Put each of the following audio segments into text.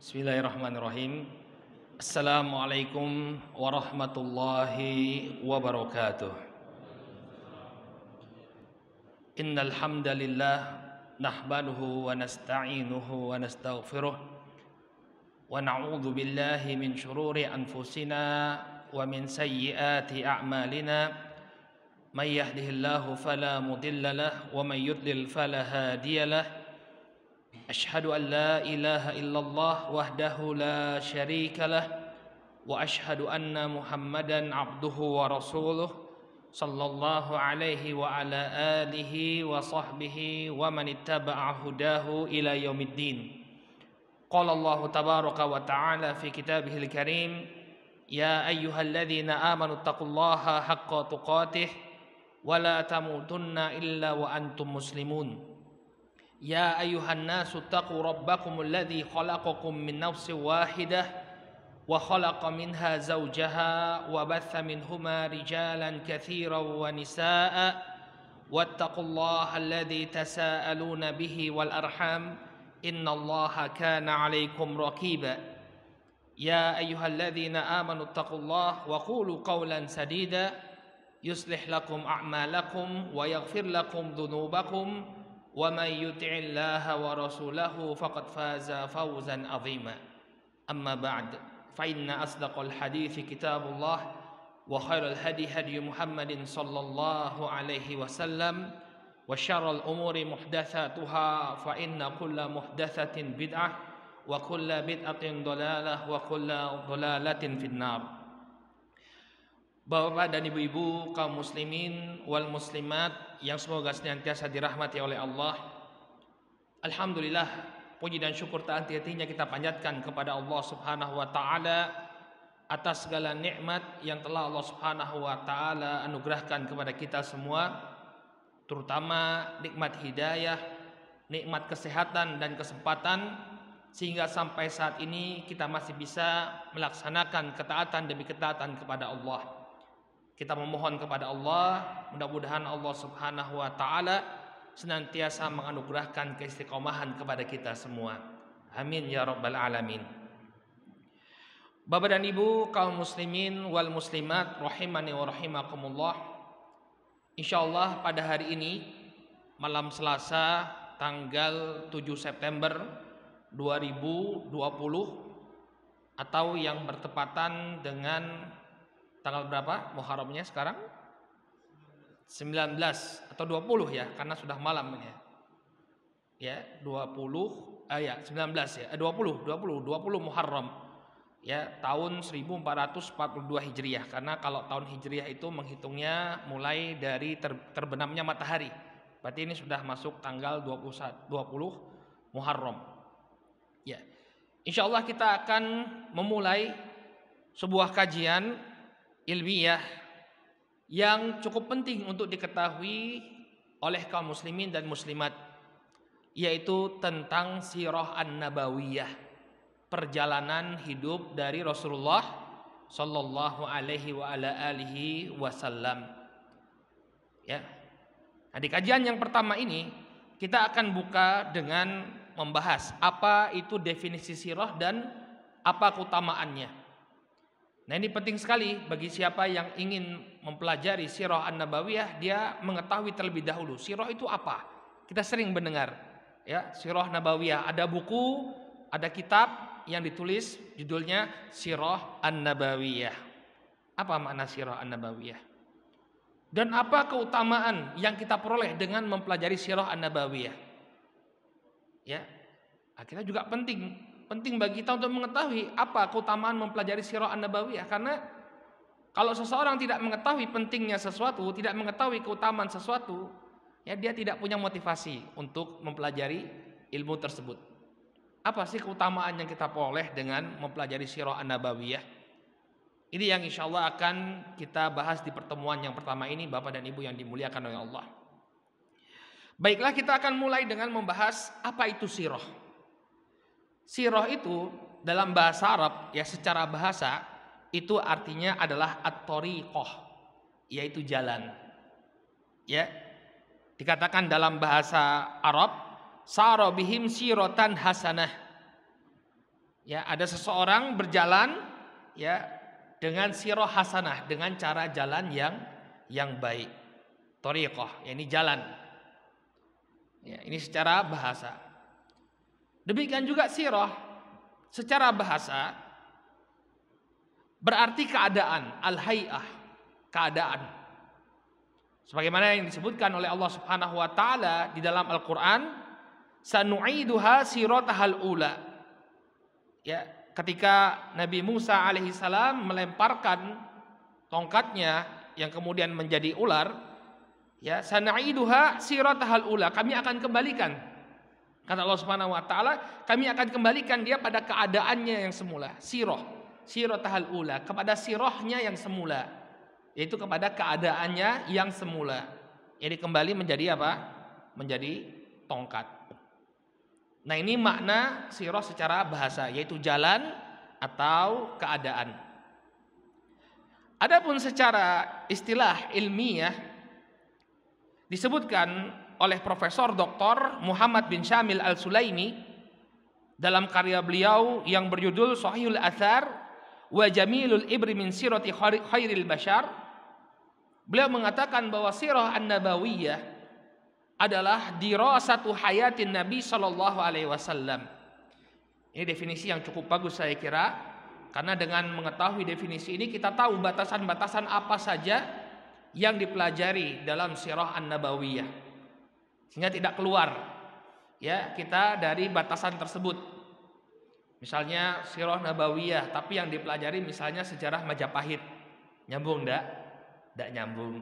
Bismillahirrahmanirrahim. Assalamualaikum warahmatullahi wabarakatuh. Innal hamdalillah nahmaduhu wa nasta'inuhu wa nastaghfiruh wa na'udzu billahi min shururi anfusina wa min sayyiati a'malina. May yahdihillahu fala mudilla lahu wa may yudlil fala hadiya lahu. أشهد أن لا إله إلا الله وحده لا شريك له وأشهد أن محمدا عبده ورسوله صلى الله عليه وعلى آله وصحبه ومن اتبع هداه إلى يوم الدين. قال الله تبارك وتعالى في كتابه الكريم: يا أيها الذين آمنوا اتقوا الله حق تقاته ولا تموتن إلا وأنتم مسلمون. يا أيها الناس اتقوا ربكم الذي خلقكم من نفس واحدة وخلق منها زوجها وبث منهما رجالا كثيرا ونساء واتقوا الله الذي تساءلون به والأرحام إن الله كان عليكم رقيبا. يا أيها الذين آمنوا اتقوا الله وقولوا قولا سديدا يصلح لكم أعمالكم ويغفر لكم ذنوبكم ومن يطع الله ورسوله فقد فاز فوزا عظيما. أما بعد فإن أصدق الحديث كتاب الله وخير الهدي هدي محمد صلى الله عليه وسلم وشر الأمور محدثاتها فإن كل محدثة بدعة وكل بدعة ضلالة وكل ضلالة في النار. Bapak dan ibu-ibu kaum muslimin wal muslimat yang semoga senantiasa dirahmati oleh Allah. Alhamdulillah, puji dan syukur tak henti-hentinya kita panjatkan kepada Allah Subhanahu wa taala atas segala nikmat yang telah Allah Subhanahu wa taala anugerahkan kepada kita semua, terutama nikmat hidayah, nikmat kesehatan dan kesempatan, sehingga sampai saat ini kita masih bisa melaksanakan ketaatan demi ketaatan kepada Allah. Kita memohon kepada Allah, mudah-mudahan Allah Subhanahu wa taala senantiasa menganugerahkan keistiqomahan kepada kita semua. Amin ya rabbal alamin. Bapak dan Ibu kaum muslimin wal muslimat rahimani wa rahimakumullah. Insyaallah pada hari ini malam Selasa tanggal 7 September 2020 atau yang bertepatan dengan tanggal berapa Muharramnya sekarang? 19 atau 20 ya, karena sudah malam ya. Ya, 20 19 ya. 20 Muharram. Ya, tahun 1442 Hijriah, karena kalau tahun Hijriah itu menghitungnya mulai dari terbenamnya matahari. Berarti ini sudah masuk tanggal 20 Muharram. Ya. Insyaallah kita akan memulai sebuah kajian ilmiah yang cukup penting untuk diketahui oleh kaum muslimin dan muslimat, yaitu tentang sirah an-nabawiyah, perjalanan hidup dari Rasulullah sallallahu alaihi wa ala alihi wasallam. Ya. Nah, di kajian yang pertama ini kita akan buka dengan membahas apa itu definisi sirah dan apa keutamaannya. Nah, ini penting sekali bagi siapa yang ingin mempelajari sirah an-nabawiyah, dia mengetahui terlebih dahulu sirah itu apa. Kita sering mendengar ya, sirah nabawiyah, ada buku, ada kitab yang ditulis judulnya Sirah An-Nabawiyah. Apa makna Sirah An-Nabawiyah? Dan apa keutamaan yang kita peroleh dengan mempelajari Sirah An-Nabawiyah? Ya. Akhirnya juga penting bagi kita untuk mengetahui apa keutamaan mempelajari Sirah An-Nabawiyah, karena kalau seseorang tidak mengetahui pentingnya sesuatu, tidak mengetahui keutamaan sesuatu, ya dia tidak punya motivasi untuk mempelajari ilmu tersebut. Apa sih keutamaan yang kita peroleh dengan mempelajari Sirah An-Nabawiyah? Ini yang insyaallah akan kita bahas di pertemuan yang pertama ini, Bapak dan Ibu yang dimuliakan oleh Allah. Baiklah, kita akan mulai dengan membahas apa itu sirah. Sirah itu dalam bahasa Arab, ya secara bahasa itu artinya adalah at-thariqah, yaitu jalan. Ya. Dikatakan dalam bahasa Arab, sara bihim siratan hasanah. Ya, ada seseorang berjalan ya dengan sirah hasanah, dengan cara jalan yang baik. Thariqah, ini jalan. Ya, ini secara bahasa. Demikian juga sirah secara bahasa berarti keadaan, al-hay'ah, keadaan. Sebagaimana yang disebutkan oleh Allah Subhanahu wa taala di dalam Al-Qur'an, sanu'iduha siratahal ula. Ya, ketika Nabi Musa alaihissalam melemparkan tongkatnya yang kemudian menjadi ular, ya, sanaiduha siratahal ula, kami akan kembalikan. Kata Allah Subhanahu wa taala, kami akan kembalikan dia pada keadaannya yang semula, siratahal ula, kepada sirahnya yang semula, yaitu kepada keadaannya yang semula. Jadi kembali menjadi apa? Menjadi tongkat. Nah, ini makna sirah secara bahasa, yaitu jalan atau keadaan. Adapun secara istilah ilmiah disebutkan oleh Profesor Dr. Muhammad bin Syamil Al-Sulaimi dalam karya beliau yang berjudul Sahihul Athar wa Jamilul Ibri min Sirati Khairil Bashar. Beliau mengatakan bahwa sirah an-nabawiyah adalah dirasatu hayatin Nabi sallallahu alaihi wasallam. Ini definisi yang cukup bagus saya kira, karena dengan mengetahui definisi ini kita tahu batasan-batasan apa saja yang dipelajari dalam sirah an-nabawiyah, sehingga tidak keluar ya kita dari batasan tersebut. Misalnya sirah nabawiyah tapi yang dipelajari misalnya sejarah Majapahit, nyambung enggak? Enggak nyambung.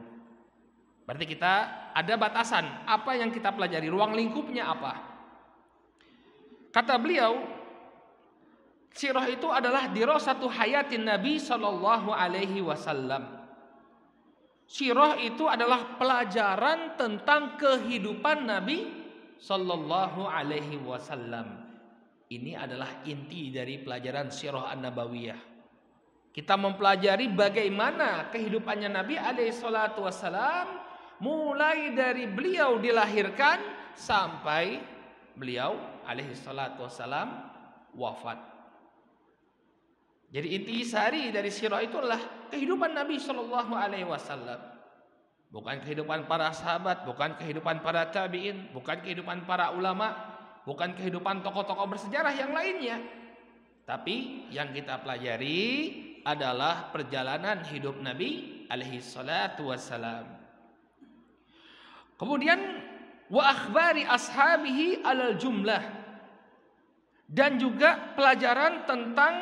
Berarti kita ada batasan apa yang kita pelajari, ruang lingkupnya apa. Kata beliau, sirah itu adalah dirasatu hayatin Nabi sallallahu alaihi wasallam. Sirah itu adalah pelajaran tentang kehidupan Nabi sallallahu alaihi wasallam. Ini adalah inti dari pelajaran sirah an-nabawiyah. Kita mempelajari bagaimana kehidupannya Nabi alaihi salatu wasallam, mulai dari beliau dilahirkan sampai beliau alaihi salatu wassalam wafat. Jadi inti sari dari sirah itulah kehidupan Nabi sallallahu alaihi wasallam. Bukan kehidupan para sahabat, bukan kehidupan para tabi'in, bukan kehidupan para ulama, bukan kehidupan tokoh-tokoh bersejarah yang lainnya. Tapi yang kita pelajari adalah perjalanan hidup Nabi alaihi salatu wassalam. Kemudian wa akhbari ashabihi alal jumlah, dan juga pelajaran tentang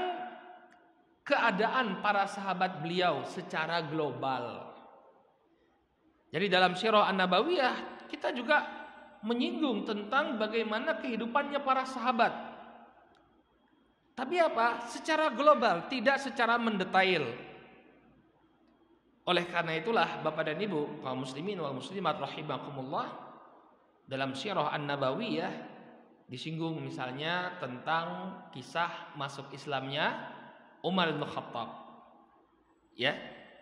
keadaan para sahabat beliau secara global. Jadi dalam sirah an-nabawiyah kita juga menyinggung tentang bagaimana kehidupannya para sahabat. Tapi apa? Secara global, tidak secara mendetail. Oleh karena itulah Bapak dan Ibu kaum muslimin wal muslimat rahimakumullah, dalam sirah an-nabawiyah disinggung misalnya tentang kisah masuk Islamnya Umar bin Khattab. Ya,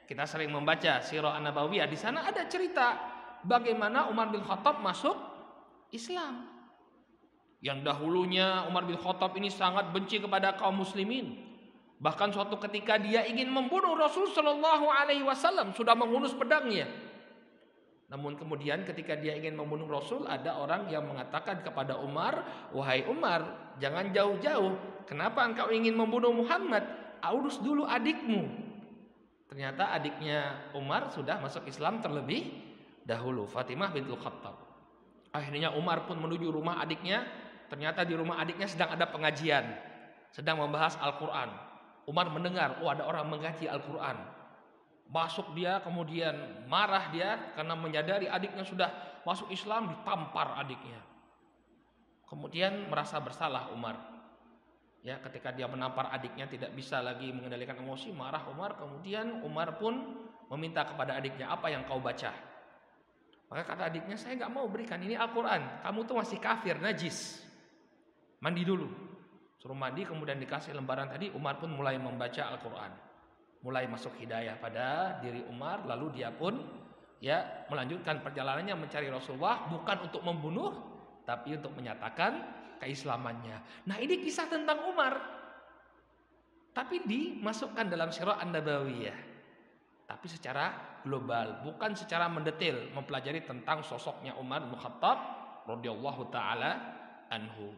kita sering membaca sirah an-nabawiyah, di sana ada cerita bagaimana Umar bin Khattab masuk Islam. Yang dahulunya Umar bin Khattab ini sangat benci kepada kaum muslimin. Bahkan suatu ketika dia ingin membunuh Rasul Shallallahu Alaihi Wasallam, sudah menghunus pedangnya. Namun kemudian ketika dia ingin membunuh Rasul, ada orang yang mengatakan kepada Umar, wahai Umar, jangan jauh-jauh. Kenapa engkau ingin membunuh Muhammad? Urus dulu adikmu. Ternyata adiknya Umar sudah masuk Islam terlebih dahulu, Fatimah bintul Khattab. Akhirnya Umar pun menuju rumah adiknya. Ternyata di rumah adiknya sedang ada pengajian, sedang membahas Al-Quran. Umar mendengar, ada orang mengkaji Al-Quran. Masuk dia, kemudian marah dia karena menyadari adiknya sudah masuk Islam, ditampar adiknya. Kemudian merasa bersalah Umar. Ya, ketika dia menampar adiknya tidak bisa lagi mengendalikan emosi, marah Umar. Kemudian Umar pun meminta kepada adiknya, apa yang kau baca? Maka kata adiknya, saya nggak mau berikan, ini Al-Quran. Kamu tuh masih kafir, najis. Mandi dulu. Suruh mandi, kemudian dikasih lembaran tadi. Umar pun mulai membaca Al-Quran, mulai masuk hidayah pada diri Umar. Lalu dia pun ya melanjutkan perjalanannya mencari Rasulullah, bukan untuk membunuh, tapi untuk menyatakan keislamannya. Nah, ini kisah tentang Umar. tapi dimasukkan dalam Sirah An-Nabawiyah. Tapi secara global, bukan secara mendetail mempelajari tentang sosoknya Umar bin Khattab radhiyallahu taala anhu.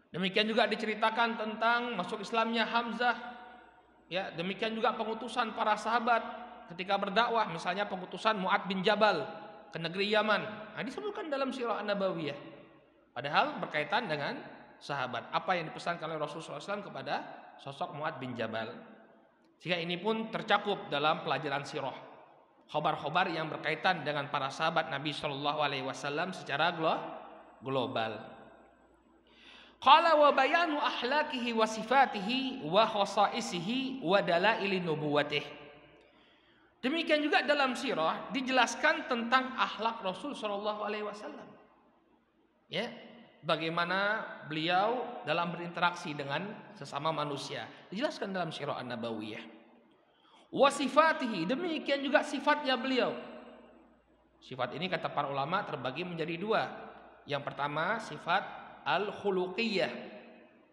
Demikian juga diceritakan tentang masuk Islamnya Hamzah. Ya, demikian juga pengutusan para sahabat ketika berdakwah, misalnya pengutusan Mu'adz bin Jabal ke negeri Yaman. Nah, disebutkan dalam Sirah An-Nabawiyah. Padahal berkaitan dengan sahabat. Apa yang dipesankan oleh Rasulullah SAW kepada sosok Mu'adz bin Jabal. Sehingga ini pun tercakup dalam pelajaran sirah. Khobar-khobar yang berkaitan dengan para sahabat Nabi SAW secara global. Qala wa bayanu ahlakihi wa sifatihi wa khasaisihi wa dalaili nubuwatih. Demikian juga dalam sirah dijelaskan tentang akhlak Rasul SAW. Ya, bagaimana beliau dalam berinteraksi dengan sesama manusia, dijelaskan dalam Sirah An-Nabawiyah. Wa sifatihi, demikian juga sifatnya beliau. Sifat ini kata para ulama terbagi menjadi dua. Yang pertama sifat al-khuluqiyah,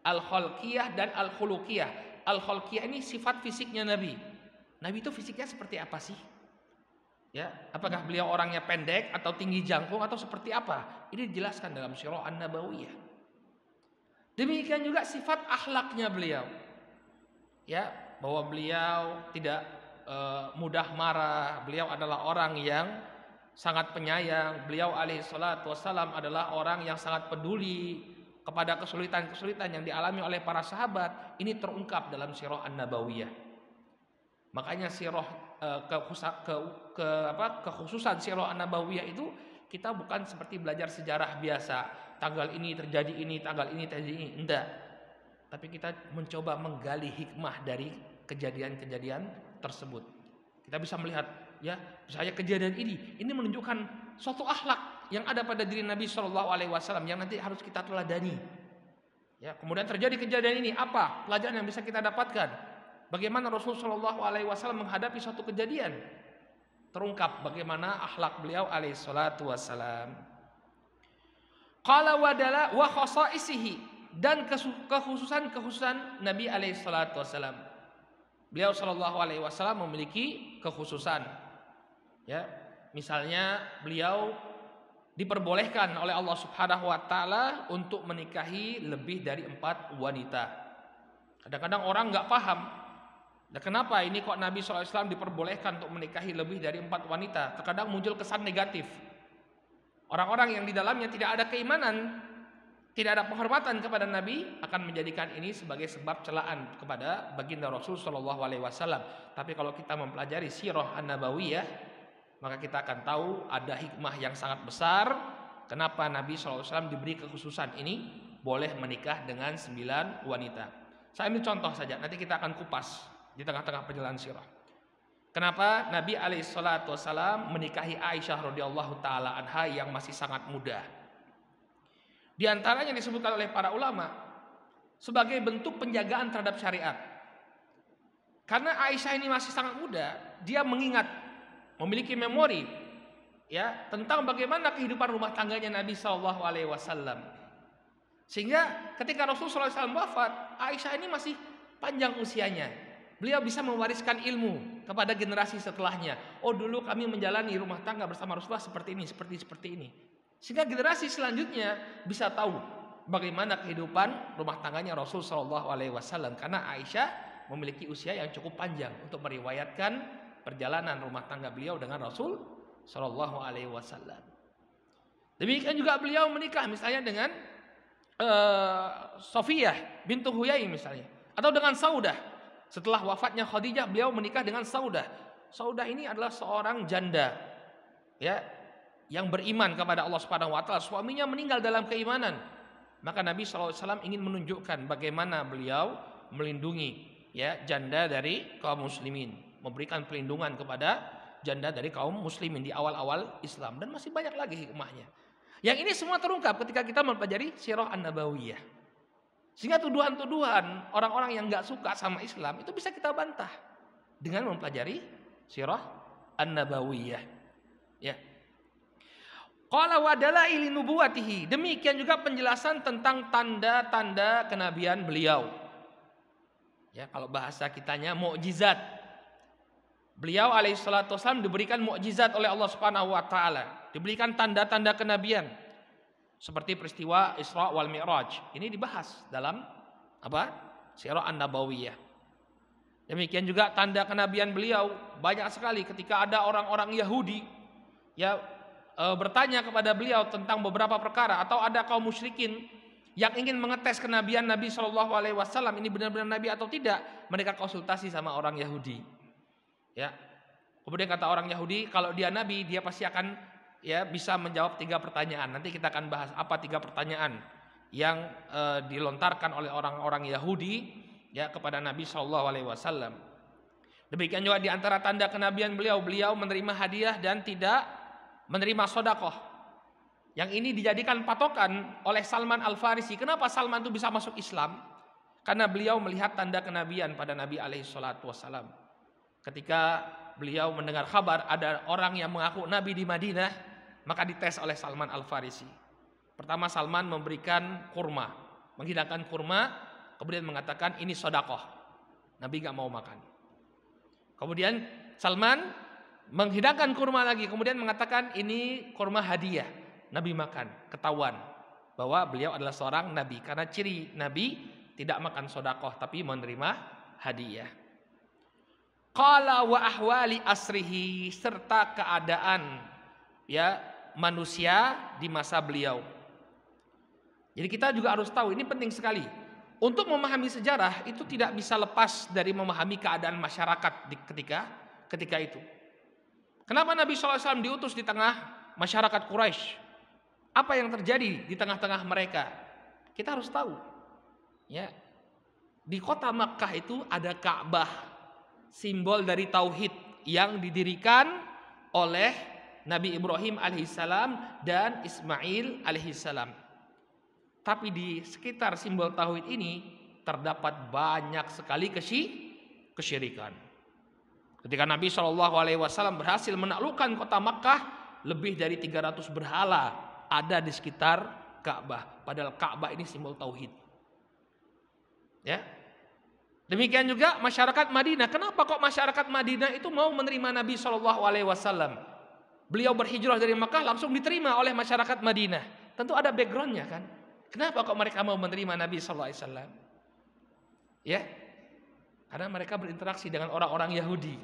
al-khalqiyah dan al-khuluqiyah. Al-khalqiyah ini sifat fisiknya Nabi. Nabi itu fisiknya seperti apa sih? Ya, apakah beliau orangnya pendek atau tinggi jangkung atau seperti apa? Ini dijelaskan dalam Sirah An-Nabawiyah. Demikian juga sifat akhlaknya beliau. Ya, bahwa beliau tidak mudah marah. Beliau adalah orang yang sangat penyayang. Beliau alaihi salatu wassalam adalah orang yang sangat peduli kepada kesulitan-kesulitan yang dialami oleh para sahabat. Ini terungkap dalam Sirah An-Nabawiyah. Makanya sirah kekhususan Sirah An-Nabawiyah itu kita bukan seperti belajar sejarah biasa, tanggal ini terjadi ini, tanggal ini terjadi ini, enggak. Tapi kita mencoba menggali hikmah dari kejadian-kejadian tersebut. Kita bisa melihat, ya, misalnya kejadian ini menunjukkan suatu akhlak yang ada pada diri Nabi SAW yang nanti harus kita teladani. Ya, kemudian terjadi kejadian ini, apa pelajaran yang bisa kita dapatkan? Bagaimana Rasulullah SAW menghadapi suatu kejadian? Terungkap bagaimana akhlak beliau alaihi salatu wassalam. Qala wadala wa khasaisihi, dan kekhususan Nabi alaihi salatu wassalam. Beliau sallallahu alaihi wasallam memiliki kekhususan. Ya, misalnya beliau diperbolehkan oleh Allah Subhanahu wa taala untuk menikahi lebih dari 4 wanita. Kadang-kadang orang enggak paham. Nah, kenapa ini kok Nabi SAW diperbolehkan untuk menikahi lebih dari 4 wanita? Terkadang muncul kesan negatif. Orang-orang yang di dalamnya tidak ada keimanan, tidak ada penghormatan kepada Nabi, akan menjadikan ini sebagai sebab celaan kepada baginda Rasul SAW. Tapi kalau kita mempelajari Sirah An-Nabawiyah, maka kita akan tahu ada hikmah yang sangat besar. Kenapa Nabi SAW diberi kekhususan ini, boleh menikah dengan 9 wanita. Saya ambil contoh saja, nanti kita akan kupas di tengah-tengah perjalanan sirah. Kenapa Nabi alaihissalam menikahi Aisyah radhiyallahu taala anha yang masih sangat muda? Di antaranya disebutkan oleh para ulama sebagai bentuk penjagaan terhadap syariat. Karena Aisyah ini masih sangat muda, dia mengingat, memiliki memori, ya, tentang bagaimana kehidupan rumah tangganya Nabi SAW. Sehingga ketika Rasulullah SAW wafat, Aisyah ini masih panjang usianya. Beliau bisa mewariskan ilmu kepada generasi setelahnya. Oh, dulu kami menjalani rumah tangga bersama Rasulullah seperti ini, seperti ini. Sehingga generasi selanjutnya bisa tahu bagaimana kehidupan rumah tangganya Rasul SAW. Karena Aisyah memiliki usia yang cukup panjang untuk meriwayatkan perjalanan rumah tangga beliau dengan Rasul SAW. Demikian juga beliau menikah misalnya dengan Sofiyah bintu Huyai misalnya, atau dengan Saudah. Setelah wafatnya Khadijah, beliau menikah dengan Saudah. Saudah ini adalah seorang janda, ya, yang beriman kepada Allah Subhanahu wa taala. Suaminya meninggal dalam keimanan. Maka Nabi SAW ingin menunjukkan bagaimana beliau melindungi, ya, janda dari kaum muslimin, memberikan perlindungan kepada janda dari kaum muslimin di awal-awal Islam, dan masih banyak lagi hikmahnya. Yang ini semua terungkap ketika kita mempelajari Sirah An-Nabawiyah. Sehingga tuduhan-tuduhan orang-orang yang gak suka sama Islam itu bisa kita bantah dengan mempelajari Sirah An-Nabawiyah. Ya. Qala wa dalaili nubuwatihi, demikian juga penjelasan tentang tanda-tanda kenabian beliau. Ya, kalau bahasa kitanya mukjizat. Beliau alaihissalatu wassalam diberikan mukjizat oleh Allah Subhanahu wa taala, diberikan tanda-tanda kenabian seperti peristiwa Isra wal Mi'raj. Ini dibahas dalam apa? Sirah An-Nabawiyah. Demikian juga tanda kenabian beliau banyak sekali ketika ada orang-orang Yahudi ya bertanya kepada beliau tentang beberapa perkara, atau ada kaum musyrikin yang ingin mengetes kenabian Nabi Shallallahu Alaihi Wasallam, ini benar-benar Nabi atau tidak, mereka konsultasi sama orang Yahudi. Ya, kemudian kata orang Yahudi, kalau dia Nabi, dia pasti akan ya bisa menjawab 3 pertanyaan. Nanti kita akan bahas apa 3 pertanyaan yang dilontarkan oleh orang-orang Yahudi ya kepada Nabi Shallallahu Alaihi Wasallam. Demikian juga di antara tanda kenabian beliau menerima hadiah dan tidak menerima sodakoh. Yang ini dijadikan patokan oleh Salman Al-Farisi. Kenapa Salman itu bisa masuk Islam? Karena beliau melihat tanda kenabian pada Nabi Alaihissalam. Ketika beliau mendengar kabar ada orang yang mengaku Nabi di Madinah, maka dites oleh Salman Al-Farisi. Pertama, Salman memberikan kurma, menghidangkan kurma, kemudian mengatakan ini sodakoh. Nabi gak mau makan. Kemudian Salman menghidangkan kurma lagi, kemudian mengatakan ini kurma hadiah. Nabi makan, ketahuan bahwa beliau adalah seorang Nabi. Karena ciri Nabi tidak makan sodakoh, tapi menerima hadiah. Qala wa ahwali asrihi, serta keadaan ya manusia di masa beliau. Jadi kita juga harus tahu, ini penting sekali. Untuk memahami sejarah itu tidak bisa lepas dari memahami keadaan masyarakat ketika itu. Kenapa Nabi SAW diutus di tengah masyarakat Quraisy? Apa yang terjadi di tengah-tengah mereka? Kita harus tahu. Ya, di kota Makkah itu ada Ka'bah, simbol dari tauhid yang didirikan oleh Nabi Ibrahim alaihissalam dan Ismail alaihissalam. Tapi di sekitar simbol tauhid ini terdapat banyak sekali kesyirikan. Ketika Nabi SAW berhasil menaklukkan kota Makkah, lebih dari 300 berhala ada di sekitar Ka'bah. Padahal Ka'bah ini simbol tauhid. Ya. Demikian juga masyarakat Madinah. Kenapa kok masyarakat Madinah itu mau menerima Nabi SAW? Beliau berhijrah dari Makkah langsung diterima oleh masyarakat Madinah. Tentu ada backgroundnya kan. Kenapa kok mereka mau menerima Nabi SAW? Ya, karena mereka berinteraksi dengan orang-orang Yahudi.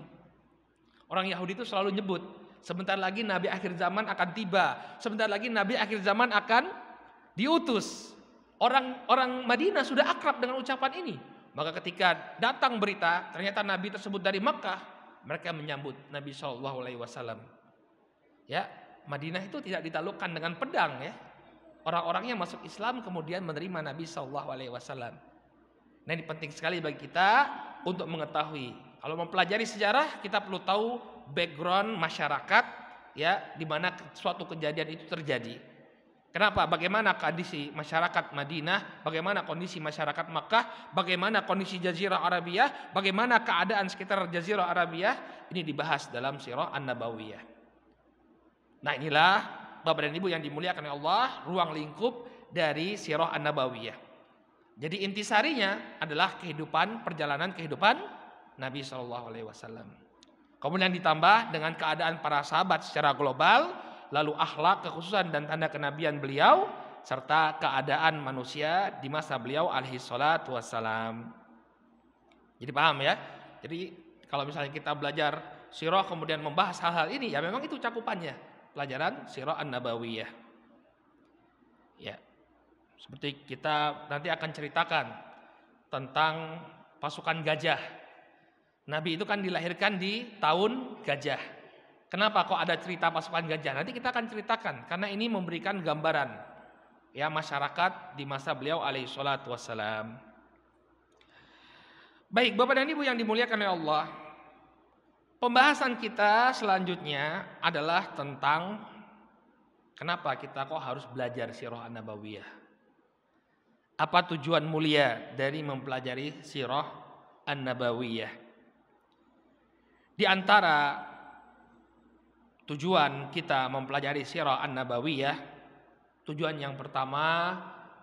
Orang Yahudi itu selalu nyebut, sebentar lagi Nabi akhir zaman akan tiba. Sebentar lagi Nabi akhir zaman akan diutus. Orang Madinah sudah akrab dengan ucapan ini. Maka ketika datang berita ternyata Nabi tersebut dari Makkah, mereka menyambut Nabi SAW. Ya, Madinah itu tidak ditaklukkan dengan pedang ya. Orang-orangnya masuk Islam kemudian menerima Nabi SAW. Nah, ini penting sekali bagi kita untuk mengetahui. Kalau mempelajari sejarah, kita perlu tahu background masyarakat ya, di mana suatu kejadian itu terjadi. Kenapa? Bagaimana kondisi masyarakat Madinah, bagaimana kondisi masyarakat Makkah, bagaimana kondisi Jazirah Arabia, bagaimana keadaan sekitar Jazirah Arabia, ini dibahas dalam Sirah An-Nabawiyah. Nah, inilah Bapak dan Ibu yang dimuliakan oleh Allah, ruang lingkup dari Sirah An-Nabawiyah. Jadi intisarinya adalah perjalanan kehidupan Nabi SAW. Kemudian ditambah dengan keadaan para sahabat secara global, lalu akhlak, kekhususan dan tanda kenabian beliau, serta keadaan manusia di masa beliau alaihi salatu wassalam. Jadi paham ya? Jadi kalau misalnya kita belajar sirah kemudian membahas hal-hal ini, ya memang itu cakupannya, pelajaran Sirah An-Nabawiyah. Ya, seperti kita nanti akan ceritakan tentang pasukan gajah. Nabi itu kan dilahirkan di tahun gajah. Kenapa kok ada cerita pasukan gajah? Nanti kita akan ceritakan karena ini memberikan gambaran ya masyarakat di masa beliau alaihi salatu wassalam. Baik, Bapak dan Ibu yang dimuliakan oleh Allah, pembahasan kita selanjutnya adalah tentang kenapa kita kok harus belajar Sirah An-Nabawiyah. Apa tujuan mulia dari mempelajari Sirah An-Nabawiyah? Di antara tujuan kita mempelajari Sirah An-Nabawiyah, tujuan yang pertama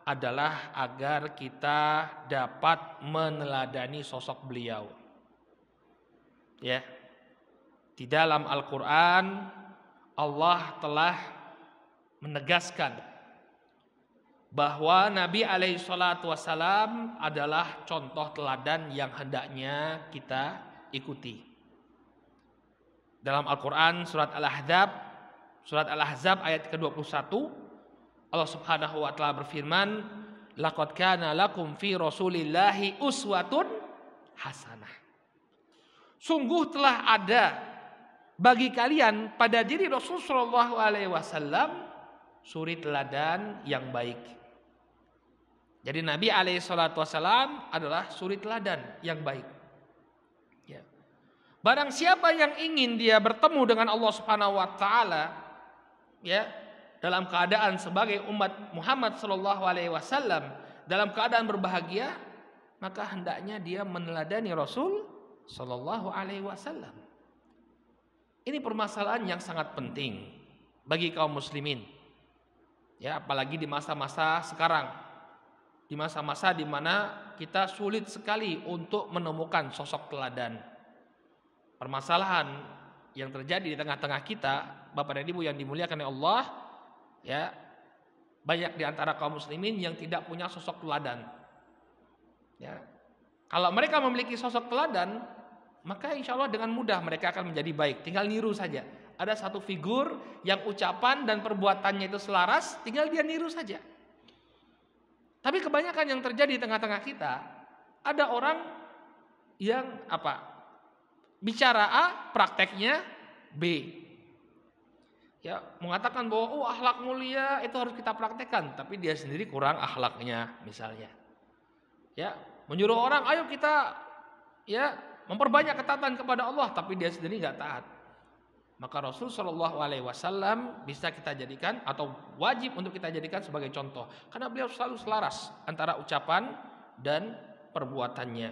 adalah agar kita dapat meneladani sosok beliau. Ya. Di dalam Al-Qur'an Allah telah menegaskan bahwa Nabi alaihi salatu wassalam adalah contoh teladan yang hendaknya kita ikuti. Dalam Al-Qur'an surat Al-Ahzab ayat ke-21, Allah Subhanahu wa taala berfirman, "Laqad kana lakum fi Rasulillahi uswatun hasanah." Sungguh telah ada bagi kalian pada diri Rasul sallallahu alaihi wasallam suri teladan yang baik. Jadi Nabi alaihi salatu wasallam adalah suri teladan yang baik. Ya. Barang siapa yang ingin dia bertemu dengan Allah Subhanahu wa taala, ya, dalam keadaan sebagai umat Muhammad sallallahu alaihi wasallam, dalam keadaan berbahagia, maka hendaknya dia meneladani Rasul sallallahu alaihi wasallam. Ini permasalahan yang sangat penting bagi kaum muslimin. Ya, apalagi di masa-masa sekarang. Di masa-masa di mana kita sulit sekali untuk menemukan sosok teladan. Permasalahan yang terjadi di tengah-tengah kita, Bapak dan Ibu yang dimuliakan oleh Allah, ya, banyak di antara kaum muslimin yang tidak punya sosok teladan. Ya. Kalau mereka memiliki sosok teladan, maka insya Allah dengan mudah mereka akan menjadi baik. Tinggal niru saja. Ada satu figur yang ucapan dan perbuatannya itu selaras, tinggal dia niru saja. Tapi kebanyakan yang terjadi di tengah-tengah kita, ada orang yang bicara A, prakteknya B. Ya, mengatakan bahwa akhlak mulia itu harus kita praktekkan, tapi dia sendiri kurang akhlaknya misalnya. Ya, menyuruh orang, ayo kita ya memperbanyak ketaatan kepada Allah, tapi dia sendiri nggak taat. Maka Rasul Shallallahu Alaihi Wasallam bisa kita jadikan atau wajib untuk kita jadikan sebagai contoh, karena beliau selalu selaras antara ucapan dan perbuatannya.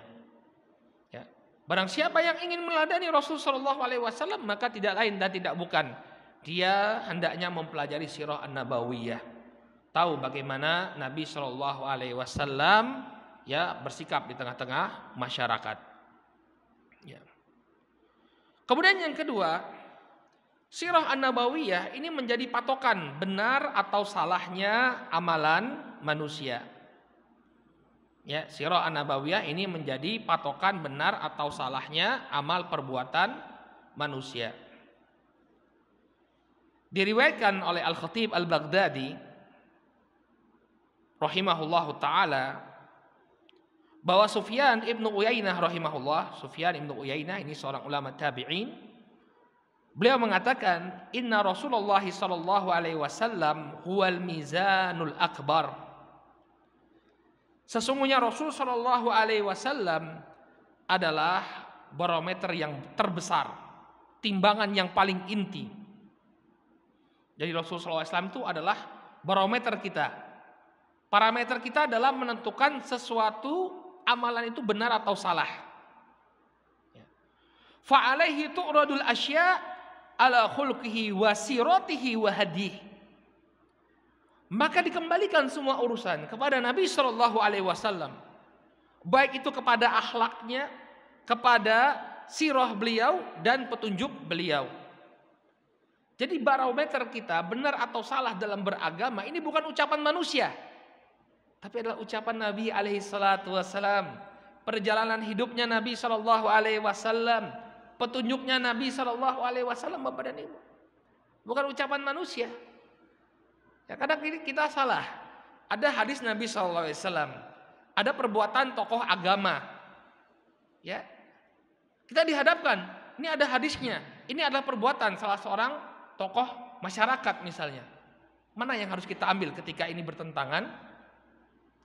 Ya. Barang siapa yang ingin meneladani Rasul Shallallahu Alaihi Wasallam, maka tidak lain dan tidak bukan dia hendaknya mempelajari sirah an-nabawiyah, tahu bagaimana Nabi Shallallahu Alaihi Wasallam ya bersikap di tengah-tengah masyarakat. Ya. Kemudian yang kedua, sirah an-nabawiyah ini menjadi patokan benar atau salahnya amalan manusia. Ya, sirah an-nabawiyah ini menjadi patokan benar atau salahnya amal perbuatan manusia. Diriwayatkan oleh Al-Khatib Al-Baghdadi rahimahullahu taala bahwa Sufyan ibnu Uyainah rahimahullah, Sufyan ibnu Uyainah ini seorang ulama tabi'in. Beliau mengatakan, inna Rasulullah sallallahu alaihi wasallam huwal mizanul akbar. Sesungguhnya Rasul sallallahu alaihi wasallam adalah barometer yang terbesar, timbangan yang paling inti. Jadi Rasul sallallahu alaihi wasallam itu adalah barometer kita. Parameter kita adalah menentukan sesuatu amalan itu benar atau salah. Fa alaihi tu'radul asya' ala khulqihi wa siratihi wa hadih. Maka dikembalikan semua urusan kepada Nabi sallallahu alaihi wasallam. Baik itu kepada akhlaknya, kepada sirah beliau dan petunjuk beliau. Jadi barometer kita benar atau salah dalam beragama ini bukan ucapan manusia, tapi adalah ucapan Nabi alaihi salatu wasallam. Perjalanan hidupnya Nabi sallallahu alaihi wasallam, petunjuknya Nabi Shallallahu Alaihi Wasallam, Bapak dan Ibu, bukan ucapan manusia. Ya, kadang kita salah. Ada hadis Nabi Shallallahu Alaihi Wasallam, ada perbuatan tokoh agama. Ya, kita dihadapkan, ini ada hadisnya, ini adalah perbuatan salah seorang tokoh masyarakat misalnya. Mana yang harus kita ambil ketika ini bertentangan?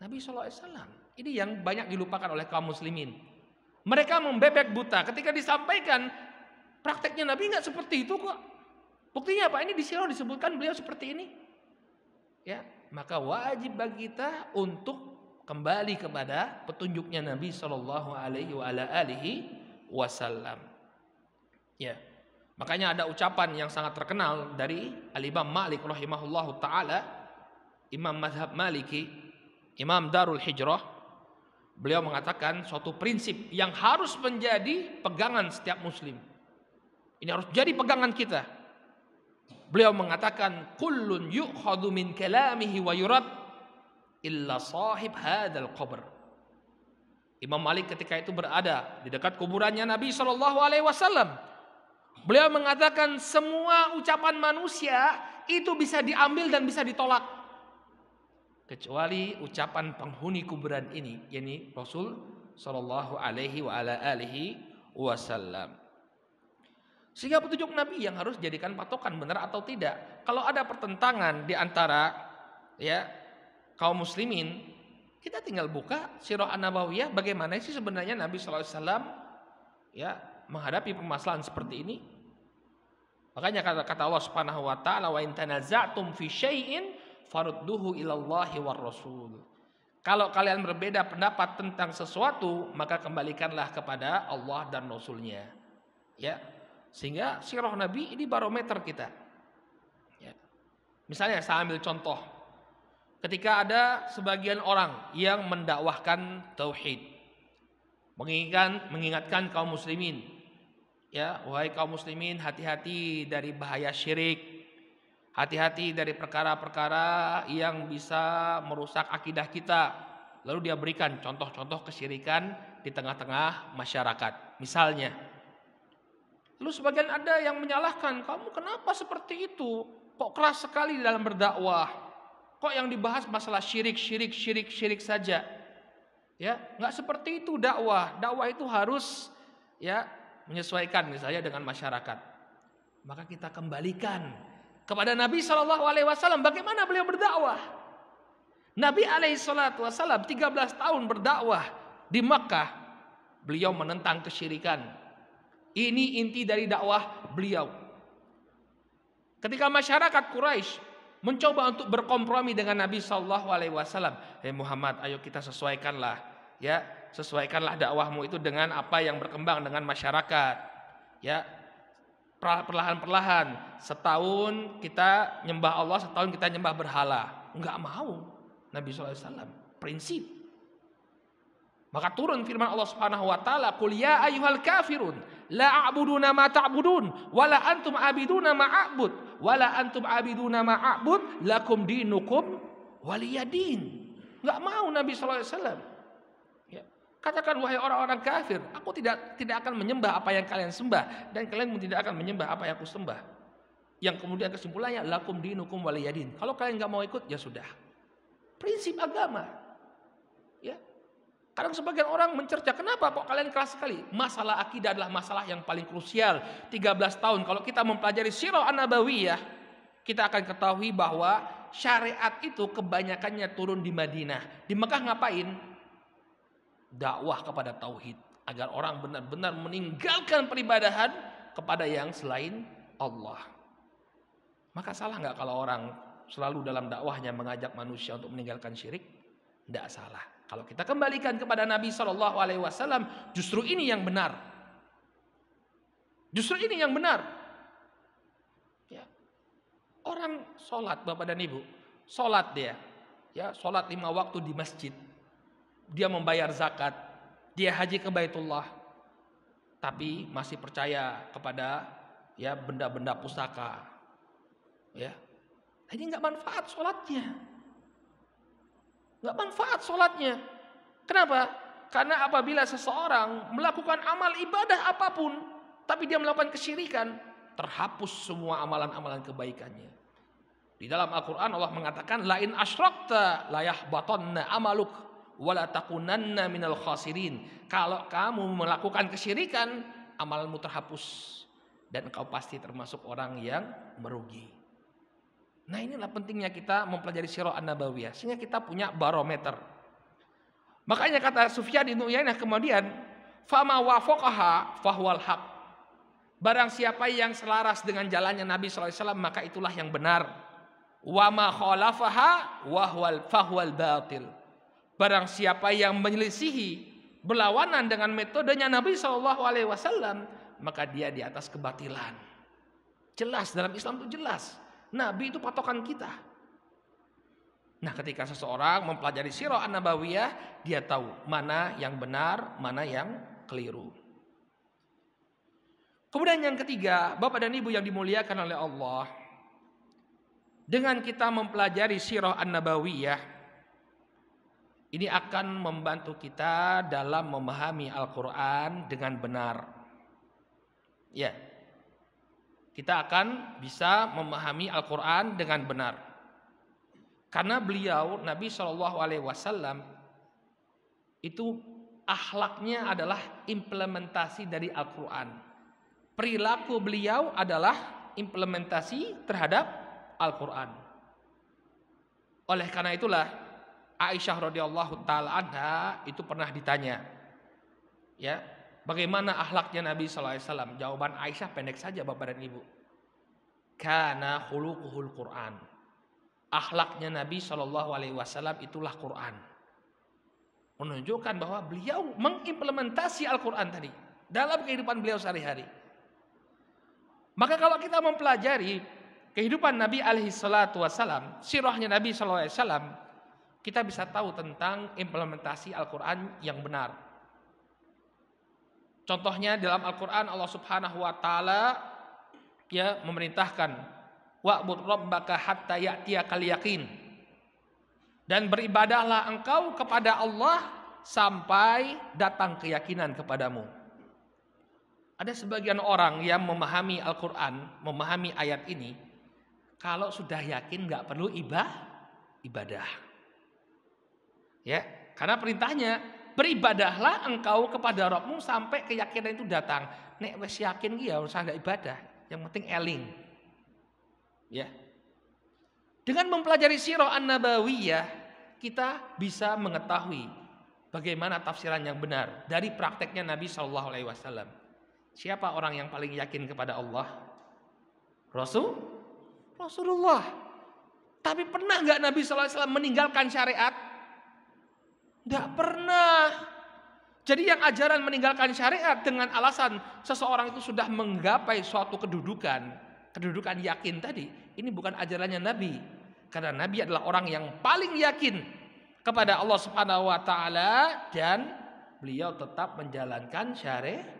Nabi Shallallahu Alaihi Wasallam. Ini yang banyak dilupakan oleh kaum muslimin. Mereka membebek buta ketika disampaikan prakteknya Nabi nggak seperti itu kok. Buktinya apa? Ini di sirah disebutkan beliau seperti ini. Ya, maka wajib bagi kita untuk kembali kepada petunjuknya Nabi Shallallahu Alaihi Wasallam. Ya, makanya ada ucapan yang sangat terkenal dari Al-Imam Malik rahimahullahu taala, Imam Mazhab Maliki. Imam Darul Hijrah, beliau mengatakan suatu prinsip yang harus menjadi pegangan setiap muslim. Ini harus jadi pegangan kita. Beliau mengatakan kullun yu'khadhu min kalamihi wa yurad illa sahib hadzal qabr. Imam Malik ketika itu berada di dekat kuburannya Nabi SAW. Beliau mengatakan semua ucapan manusia itu bisa diambil dan bisa ditolak, kecuali ucapan penghuni kuburan ini, yakni Rasul Shallallahu Alaihi Wasallam. Sehingga petunjuk Nabi yang harus dijadikan patokan benar atau tidak. Kalau ada pertentangan di antara kaum muslimin, kita tinggal buka Sirah An-Nabawiyah, bagaimana sih sebenarnya Nabi Shallallahu Alaihi Wasallam menghadapi permasalahan seperti ini. Makanya kata Allah Subhanahu wa taala, wa in tanaza'tum fi syai'in farudduhu ilallahi war rasul. Kalau kalian berbeda pendapat tentang sesuatu, maka kembalikanlah kepada Allah dan Rasulnya. Ya. Sehingga sirah Nabi ini barometer kita. Ya. Misalnya saya ambil contoh. Ketika ada sebagian orang yang mendakwahkan tauhid, mengingatkan kaum muslimin, wahai kaum muslimin, hati-hati dari bahaya syirik, hati-hati dari perkara-perkara yang bisa merusak akidah kita. Lalu dia berikan contoh-contoh kesyirikan di tengah-tengah masyarakat. Misalnya, lalu sebagian ada yang menyalahkan, kamu kenapa seperti itu? Kok keras sekali dalam berdakwah? Kok yang dibahas masalah syirik saja? Ya, nggak seperti itu dakwah. Dakwah itu harus menyesuaikan misalnya dengan masyarakat. Maka kita kembalikan kepada Nabi SAW. Bagaimana beliau berdakwah? Nabi SAW 13 tahun berdakwah di Makkah. Beliau menentang kesyirikan. Ini inti dari dakwah beliau. Ketika masyarakat Quraisy mencoba untuk berkompromi dengan Nabi SAW, Muhammad, ayo kita sesuaikanlah, sesuaikanlah dakwahmu itu dengan apa yang berkembang dengan masyarakat. Perlahan-perlahan, setahun kita nyembah Allah, setahun kita nyembah berhala. Enggak mau Nabi SAW, prinsip. Maka turun firman Allah Subhanahu wa taala, "Qul ya ayyuhal kafirun, la a'buduna ma ta'budun, wa la antum 'abiduna ma a'bud, wa la antum 'abiduna ma a'bud, lakum dinukum waliyadin." Enggak mau Nabi sallallahu alaihi wasallam. Katakan, wahai orang-orang kafir, aku tidak akan menyembah apa yang kalian sembah, dan kalian pun tidak akan menyembah apa yang aku sembah. Yang kemudian kesimpulannya, lakum dinukum waliyadin. Kalau kalian enggak mau ikut, ya sudah. Prinsip agama. Kadang sebagian orang mencerca, kenapa kok kalian keras sekali? Masalah akidah adalah masalah yang paling krusial. 13 tahun kalau kita mempelajari Sirah An-Nabawiyah, kita akan ketahui bahwa syariat itu kebanyakannya turun di Madinah. Di Mekah ngapain? Dakwah kepada tauhid, agar orang benar-benar meninggalkan peribadahan kepada yang selain Allah. Maka salah nggak kalau orang selalu dalam dakwahnya mengajak manusia untuk meninggalkan syirik? Tidak salah. Kalau kita kembalikan kepada Nabi SAW, justru ini yang benar. Justru ini yang benar. Orang sholat, Bapak dan Ibu, sholat dia, sholat 5 waktu di masjid, dia membayar zakat, dia haji ke Baitullah, tapi masih percaya kepada benda-benda pusaka. Ini nggak manfaat sholatnya. Nggak manfaat sholatnya. Kenapa? Karena apabila seseorang melakukan amal ibadah apapun, tapi dia melakukan kesyirikan, terhapus semua amalan-amalan kebaikannya. Di dalam Al-Quran Allah mengatakan, lain asyrakta layahbatanna amaluk wala takunanna minal khasirin. Kalau kamu melakukan kesyirikan, amalmu terhapus dan engkau pasti termasuk orang yang merugi. Nah, inilah pentingnya kita mempelajari Sirah An-Nabawiyah, sehingga kita punya barometer. Makanya kata Sufyan bin Uyainah kemudian, fama wafaqaha fahuwal haq. Barang siapa yang selaras dengan jalannya Nabi SAW, maka itulah yang benar. Wa ma khalafaha fahuwal batil. Barang siapa yang menyelisihi, berlawanan dengan metodenya Nabi SAW, maka dia di atas kebatilan. Jelas, dalam Islam itu jelas. Nabi itu patokan kita. Nah, ketika seseorang mempelajari sirah an-nabawiyah, dia tahu mana yang benar, mana yang keliru. Kemudian yang ketiga, Bapak dan Ibu yang dimuliakan oleh Allah, dengan kita mempelajari sirah an-nabawiyah, ini akan membantu kita dalam memahami Al-Quran dengan benar. Ya, kita akan bisa memahami Al-Quran dengan benar. Karena beliau Nabi SAW itu akhlaknya adalah implementasi dari Al-Quran. Perilaku beliau adalah implementasi terhadap Al-Quran. Oleh karena itulah Aisyah radhiyallahu taala anha itu pernah ditanya, ya, bagaimana akhlaknya Nabi SAW? Jawaban Aisyah pendek saja, Bapak dan Ibu. Kana khuluquhul Quran. Akhlaknya Nabi SAW itulah Quran. Menunjukkan bahwa beliau mengimplementasi Al-Quran tadi dalam kehidupan beliau sehari-hari. Maka kalau kita mempelajari kehidupan Nabi SAW, sirahnya Nabi SAW, kita bisa tahu tentang implementasi Al-Quran yang benar. Contohnya dalam Al-Quran Allah Subhanahu Wa Taala ya memerintahkan wa'bud rabbaka hatta ya'tiyakal yaqin. Dan beribadahlah engkau kepada Allah sampai datang keyakinan kepadamu. Ada sebagian orang yang memahami Al-Quran, memahami ayat ini, kalau sudah yakin gak perlu ibadah. Ya, karena perintahnya beribadahlah engkau kepada Rabbmu sampai keyakinan itu datang. Nek wes yakin ya usah gak ibadah, yang penting eling. Ya. Dengan mempelajari sirah an-nabawiyah, kita bisa mengetahui bagaimana tafsiran yang benar dari prakteknya Nabi SAW. Siapa orang yang paling yakin kepada Allah? Rasulullah. Tapi pernah nggak Nabi SAW meninggalkan syariat? Nggak pernah. Jadi yang ajaran meninggalkan syariat dengan alasan seseorang itu sudah menggapai suatu kedudukan yakin tadi, ini bukan ajarannya Nabi. Karena Nabi adalah orang yang paling yakin kepada Allah Subhanahu Wa Taala dan beliau tetap menjalankan syariat.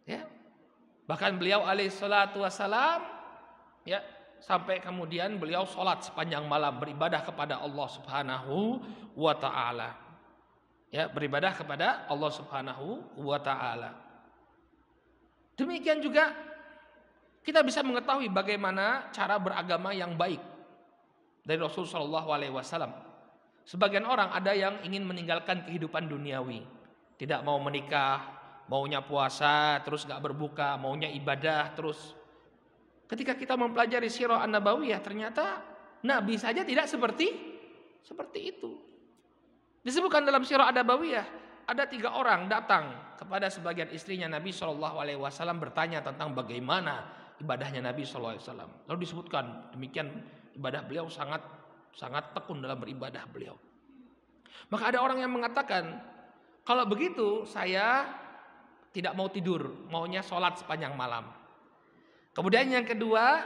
Ya, bahkan beliau alaihissalatu wassalam, ya, sampai kemudian beliau sholat sepanjang malam beribadah kepada Allah Subhanahu Wa Taala. Ya, beribadah kepada Allah Subhanahu Wa Taala. Demikian juga kita bisa mengetahui bagaimana cara beragama yang baik dari Rasulullah SAW. Sebagian orang ada yang ingin meninggalkan kehidupan duniawi, tidak mau menikah, maunya puasa, terus gak berbuka, maunya ibadah terus. Ketika kita mempelajari sirah an-nabawiyah, ternyata Nabi saja tidak seperti itu. Disebutkan dalam sirah an-nabawiyah, ada 3 orang datang kepada sebagian istrinya Nabi SAW bertanya tentang bagaimana ibadahnya Nabi SAW. Lalu disebutkan demikian ibadah beliau sangat tekun dalam beribadah beliau. Maka ada orang yang mengatakan, kalau begitu saya tidak mau tidur, maunya sholat sepanjang malam. Kemudian yang kedua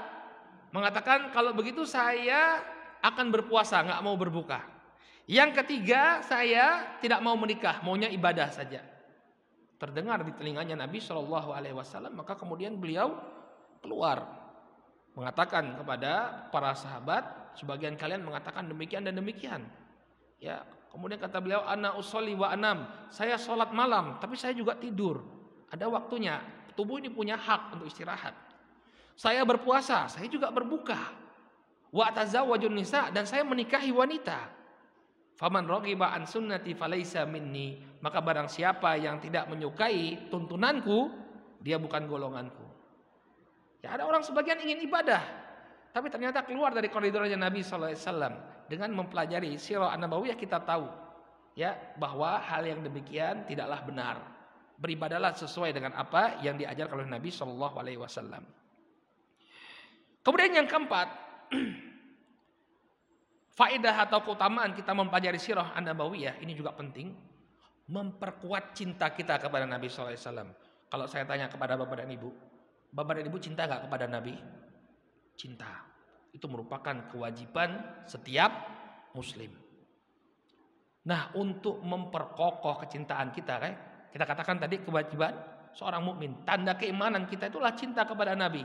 mengatakan, kalau begitu saya akan berpuasa, nggak mau berbuka. Yang ketiga, saya tidak mau menikah, maunya ibadah saja. Terdengar di telinganya Nabi SAW, maka kemudian beliau keluar mengatakan kepada para sahabat, sebagian kalian mengatakan demikian dan demikian. Ya, kemudian kata beliau, ana usolli wa anam, saya sholat malam, tapi saya juga tidur. Ada waktunya, tubuh ini punya hak untuk istirahat. Saya berpuasa, saya juga berbuka. Wa atazawwajun nisa, dan saya menikahi wanita. Faman raghiba an sunnati falaisa minni, maka barang siapa yang tidak menyukai tuntunanku, dia bukan golonganku. Ya, ada orang sebagian ingin ibadah, tapi ternyata keluar dari koridornya Nabi SAW. Dengan mempelajari sirah an-nabawiyah kita tahu, ya, bahwa hal yang demikian tidaklah benar. Beribadahlah sesuai dengan apa yang diajarkan oleh Nabi SAW. Kemudian yang keempat, faedah atau keutamaan kita mempelajari sirah an-nabawiyah ini juga penting, memperkuat cinta kita kepada Nabi SAW. Kalau saya tanya kepada Bapak dan Ibu cinta gak kepada Nabi? Cinta. Itu merupakan kewajiban setiap muslim. Nah, untuk memperkokoh kecintaan kita, kita katakan tadi kewajiban seorang mukmin, tanda keimanan kita itulah cinta kepada Nabi.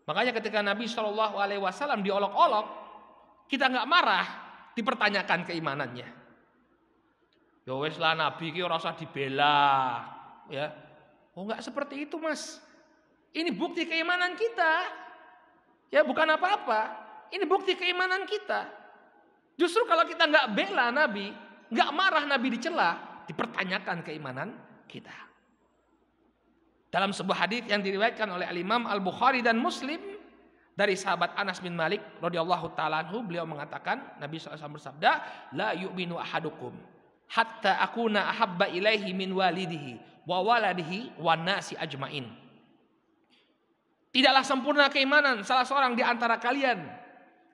Makanya ketika Nabi Shallallahu Alaihi Wasallam diolok-olok, kita nggak marah, dipertanyakan keimanannya. Ya wes lah, Nabi ki ora usah dibela, ya. Oh nggak seperti itu, Mas. Ini bukti keimanan kita. Ya bukan apa-apa. Ini bukti keimanan kita. Justru kalau kita nggak bela Nabi, nggak marah Nabi dicela, dipertanyakan keimanan kita. Dalam sebuah hadis yang diriwayatkan oleh Al-Imam Al-Bukhari dan Muslim dari sahabat Anas bin Malik radhiyallahu taala anhu, beliau mengatakan, Nabi SAW bersabda, la yu'minu ahadukum hatta akuna ahabba ilaihi min walidihi wa waladihi wan nasi ajmain. Tidaklah sempurna keimanan salah seorang di antara kalian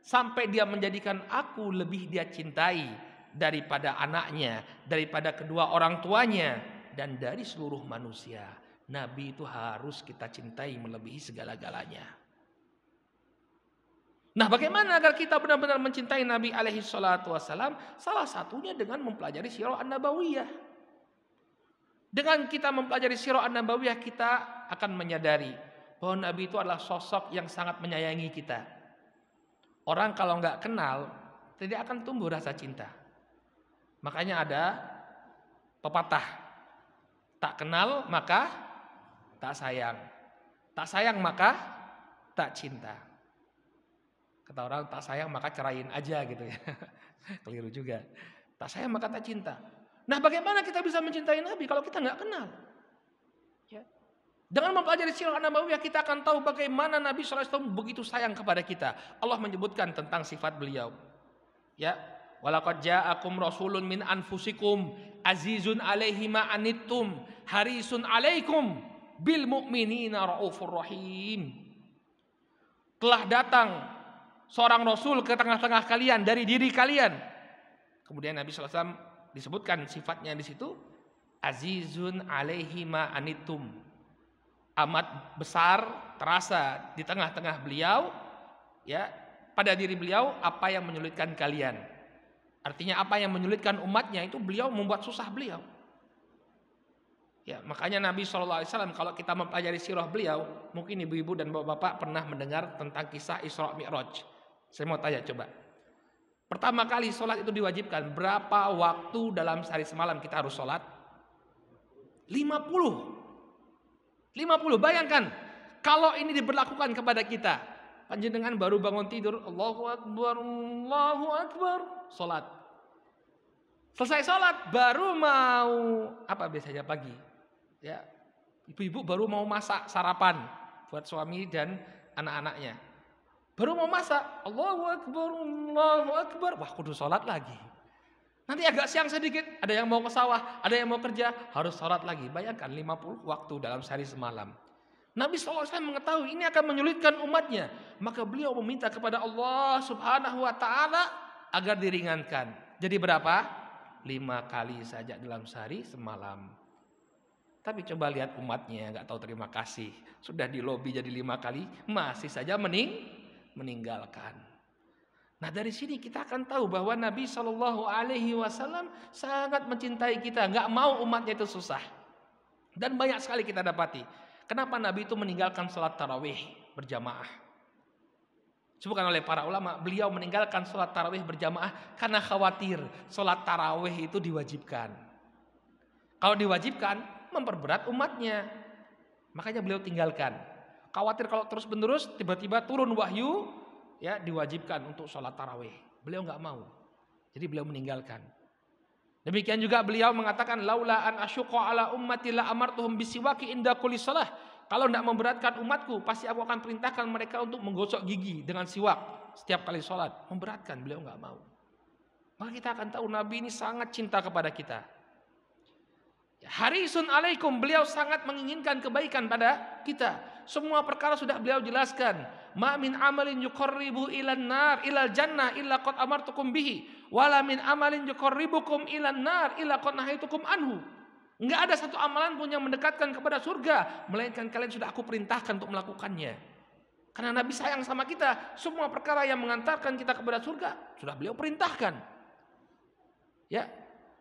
sampai dia menjadikan aku lebih dia cintai daripada anaknya, daripada kedua orang tuanya, dan dari seluruh manusia. Nabi itu harus kita cintai melebihi segala-galanya. Nah, bagaimana agar kita benar-benar mencintai Nabi alaihi salatu wassalam? Salah satunya dengan mempelajari sirah an-nabawiyah. Dengan kita mempelajari sirah an-nabawiyah, kita akan menyadari bahwa Nabi itu adalah sosok yang sangat menyayangi kita. Orang kalau nggak kenal, tidak akan tumbuh rasa cinta. Makanya ada pepatah, tak kenal maka tak sayang, tak sayang maka tak cinta. Kata orang, tak sayang maka ceraiin aja gitu ya. Keliru juga. Tak sayang maka tak cinta. Nah, bagaimana kita bisa mencintai Nabi kalau kita nggak kenal? Ya. Dengan mempelajari sirah an-nabawiyah, kita akan tahu bagaimana Nabi SAW begitu sayang kepada kita. Allah menyebutkan tentang sifat beliau. Ya, walaqad ja'akum rasulun min anfusikum azizun 'alaihi ma anittum harisun 'alaikum bil mu'minina raufur rahim. Telah datang seorang rasul ke tengah-tengah kalian dari diri kalian. Kemudian Nabi SAW disebutkan sifatnya di situ, azizun 'alaihi ma anittum. Amat besar terasa di tengah-tengah beliau, ya, pada diri beliau apa yang menyulitkan kalian. Artinya apa yang menyulitkan umatnya itu beliau membuat susah beliau. Ya, makanya Nabi SAW kalau kita mempelajari sirah beliau, mungkin ibu-ibu dan bapak-bapak pernah mendengar tentang kisah Isra Mi'raj. Saya mau tanya coba. Pertama kali sholat itu diwajibkan, berapa waktu dalam sehari semalam kita harus sholat? 50. Bayangkan kalau ini diberlakukan kepada kita. Panjenengan baru bangun tidur, Allahu Akbar, sholat. Selesai sholat baru mau apa biasanya pagi, ya, ibu-ibu baru mau masak sarapan buat suami dan anak-anaknya. Baru mau masak, Allahu Akbar, wah kudu sholat lagi. Nanti agak siang sedikit, ada yang mau ke sawah, ada yang mau kerja, harus sholat lagi. Bayangkan 50 waktu dalam sehari semalam. Nabi SAW mengetahui ini akan menyulitkan umatnya. Maka beliau meminta kepada Allah Subhanahu wa ta'ala agar diringankan. Jadi berapa? 5 kali saja dalam sehari semalam. Tapi coba lihat umatnya, gak tahu terima kasih. Sudah di lobi jadi 5 kali, masih saja meninggalkan. Nah, dari sini kita akan tahu bahwa Nabi Shallallahu Alaihi Wasallam sangat mencintai kita, nggak mau umatnya itu susah. Dan banyak sekali kita dapati. Kenapa Nabi itu meninggalkan sholat tarawih berjamaah? Disebutkan oleh para ulama, beliau meninggalkan sholat tarawih berjamaah karena khawatir sholat tarawih itu diwajibkan. Kalau diwajibkan, memperberat umatnya. Makanya beliau tinggalkan. Khawatir kalau terus-menerus tiba-tiba turun wahyu, ya, diwajibkan untuk sholat tarawih. Beliau nggak mau. Jadi beliau meninggalkan. Demikian juga beliau mengatakan, laula an asyqa ala ummati la amartuhum bisiwaki inda kulli shalah. Kalau tidak memberatkan umatku, pasti aku akan perintahkan mereka untuk menggosok gigi dengan siwak setiap kali sholat. Memberatkan, beliau nggak mau. Maka kita akan tahu Nabi ini sangat cinta kepada kita. Harisun alaikum, beliau sangat menginginkan kebaikan pada kita. Semua perkara sudah beliau jelaskan. Ma min amalin yuqarribu ilan nar ilal jannah illa qad amartukum bihi wala min amalin yuqarribukum ilan nar illa qad nahaitukum anhu. Enggak ada satu amalan pun yang mendekatkan kepada surga melainkan kalian sudah aku perintahkan untuk melakukannya. Karena Nabi sayang sama kita. Semua perkara yang mengantarkan kita kepada surga sudah beliau perintahkan. Ya.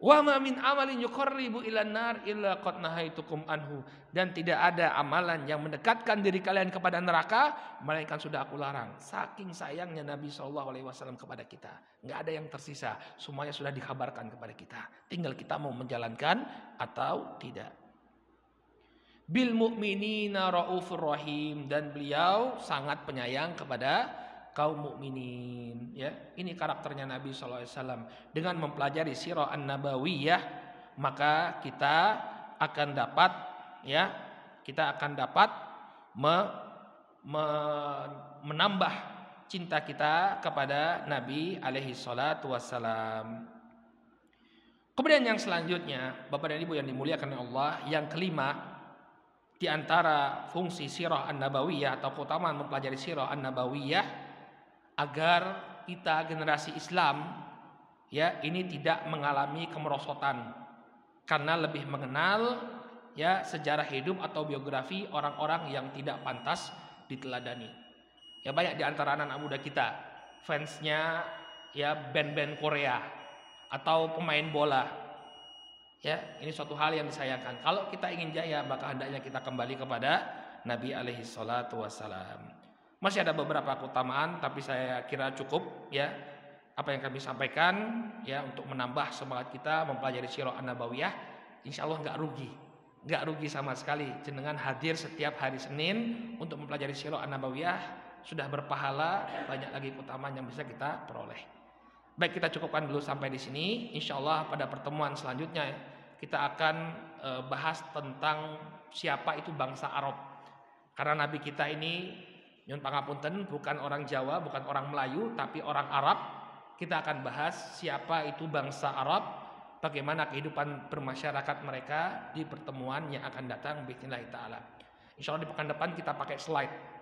Wa ma min amalin yuqarribu ilan nar illa qad nahaitukum anhu. Dan tidak ada amalan yang mendekatkan diri kalian kepada neraka melainkan sudah aku larang. Saking sayangnya Nabi SAW kepada kita, nggak ada yang tersisa. Semuanya sudah dikabarkan kepada kita. Tinggal kita mau menjalankan atau tidak. Bil mu'minina raufur rahim, dan beliau sangat penyayang kepada kaum mukminin. Ya, ini karakternya Nabi SAW. Dengan mempelajari sirah an-nabawiyah, maka kita akan dapat, ya, kita akan dapat menambah cinta kita kepada Nabi alaihi salatu wassalam. Kemudian yang selanjutnya, Bapak dan Ibu yang dimuliakan oleh Allah, yang kelima, di antara fungsi sirah an-nabawiyah atau keutamaan mempelajari sirah an-nabawiyah, agar kita generasi Islam, ya, ini tidak mengalami kemerosotan karena lebih mengenal, ya, sejarah hidup atau biografi orang-orang yang tidak pantas diteladani. Ya, banyak di antara anak muda kita fansnya, ya, band-band Korea atau pemain bola. Ya, ini suatu hal yang disayangkan. Kalau kita ingin jaya, maka hendaknya kita kembali kepada Nabi alaihi salatu wassalam. Masih ada beberapa keutamaan, tapi saya kira cukup, ya, apa yang kami sampaikan, ya, untuk menambah semangat kita mempelajari sirah an-nabawiyah. Insya Allah nggak rugi sama sekali. Jenengan hadir setiap hari Senin untuk mempelajari sirah an-nabawiyah sudah berpahala, banyak lagi keutamaan yang bisa kita peroleh. Baik, kita cukupkan dulu sampai di sini. Insya Allah pada pertemuan selanjutnya kita akan bahas tentang siapa itu bangsa Arab. Karena Nabi kita ini, nyun pangapunten, bukan orang Jawa, bukan orang Melayu, tapi orang Arab. Kita akan bahas siapa itu bangsa Arab, bagaimana kehidupan bermasyarakat mereka di pertemuan yang akan datang bismillah ta'ala. Insya Allah di pekan depan kita pakai slide.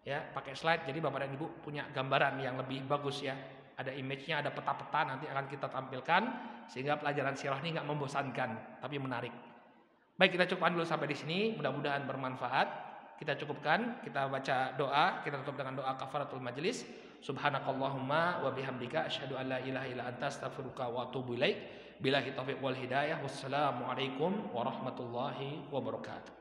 Ya, pakai slide, jadi Bapak dan Ibu punya gambaran yang lebih bagus, ya. Ada image-nya, ada peta-peta, nanti akan kita tampilkan sehingga pelajaran sirah ini nggak membosankan, tapi menarik. Baik, kita cukupkan dulu sampai di sini. Mudah-mudahan bermanfaat. Kita cukupkan, kita baca doa, kita tutup dengan doa kafaratul majelis. Subhanakallahumma wa bihamdika asyhadu an la ilaha illa anta astaghfiruka wa atubu ilaik. Billahi taufiq wal hidayah. Wassalamualaikum warahmatullahi wabarakatuh.